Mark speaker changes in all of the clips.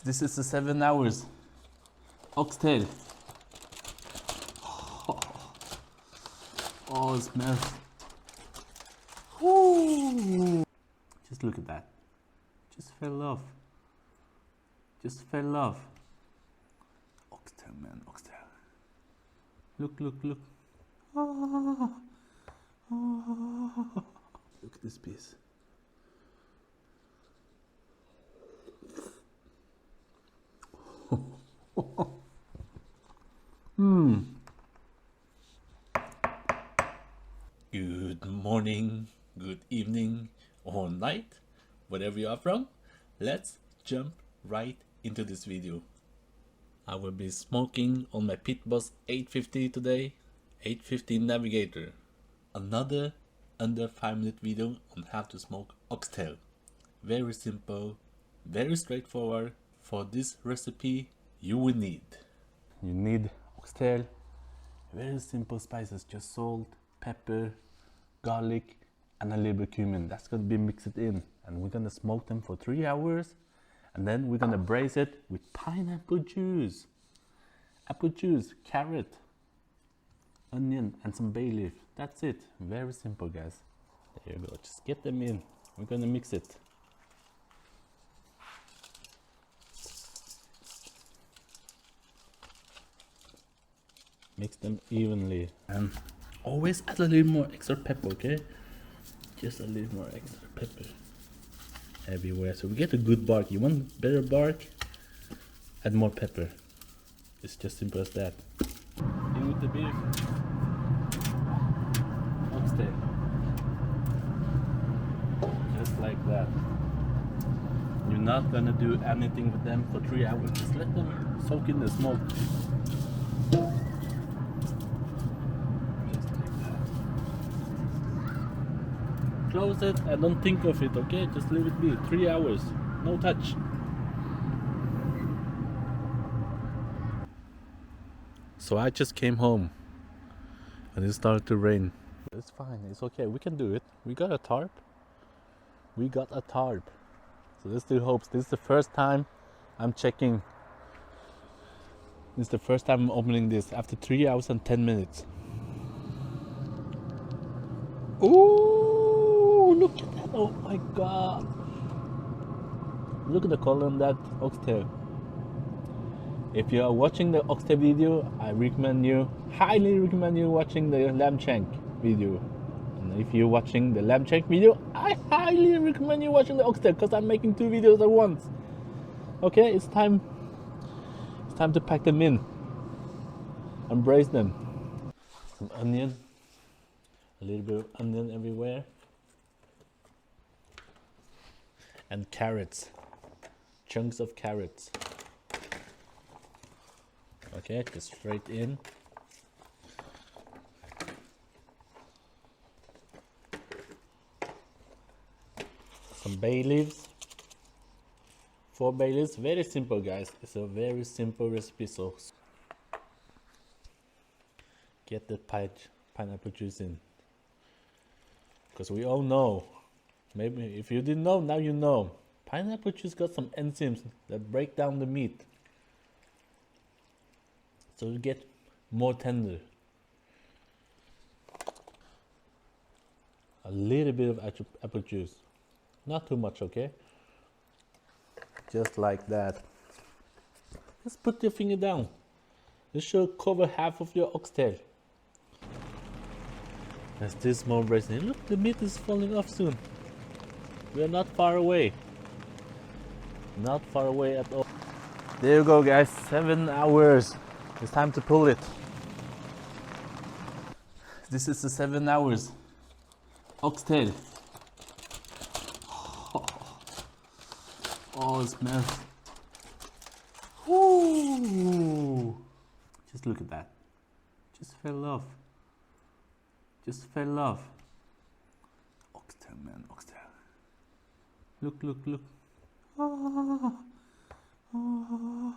Speaker 1: This is the 7 hours. Oxtail. Oh, it smells. Ooh. Just look at that. Just fell off. Just fell off. Oxtail, man, oxtail. Look, look, look. Oh. Oh. Look at this piece. Good morning, good evening, or night, wherever you are from. Let's jump right into this video. I will be smoking on my Pitboss 850 today, 850 Navigator. Another under 5-minute video on how to smoke oxtail. Very simple, very straightforward. For this recipe, you will need oxtail, very simple spices, just salt, pepper, garlic, and a little bit cumin. That's gonna be mixed in, and we're gonna smoke them for 3 hours, and then we're gonna braise it with pineapple juice, apple juice, carrot, onion, and some bay leaf. That's it. Very simple, guys. There you go. Just get them in. We're gonna mix it. Mix them evenly, and always add a little more extra pepper, okay? Just a little more extra pepper everywhere, so we get a good bark. You want better bark? Add more pepper. It's just simple as that. In with the beef. Oxtail. Just like that. You're not gonna do anything with them for 3 hours. Just let them soak in the smoke. Close it and don't think of it, okay? Just leave it be. 3 hours, no touch. So I just came home and it started to rain. It's fine, it's okay, we can do it. We got a tarp. We got a tarp. So let's do hopes. This is the first time I'm checking. This is the first time I'm opening this after 3 hours and 10 minutes. Ooh! Look at that, oh my god. Look at the color on that oxtail. If you are watching the oxtail video, I highly recommend you watching the lamb shank video. And if you're watching the lamb shank video, I highly recommend you watching the oxtail, because I'm making 2 videos at once. Okay, it's time to pack them in and braise them. Some onion, a little bit of onion everywhere. And carrots, chunks of carrots. Okay, just straight in. Some bay leaves, 4 bay leaves. Very simple, guys. It's a very simple recipe. So get the pineapple juice in, because we all know. Maybe if you didn't know, now you know. Pineapple juice got some enzymes that break down the meat, so you get more tender. A little bit of apple juice, not too much, okay? Just like that. Just put your finger down. This should cover half of your oxtail. There's this more braising. Look, the meat is falling off soon. We are not far away. Not far away at all. There you go, guys. 7 hours. It's time to pull it. This is the 7 hours. Oxtail. Oh, it smells. Ooh. Just look at that. Just fell off. Just fell off. Oxtail, man, oxtail. Look, look, look. Oh. Oh.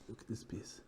Speaker 1: Look at this piece.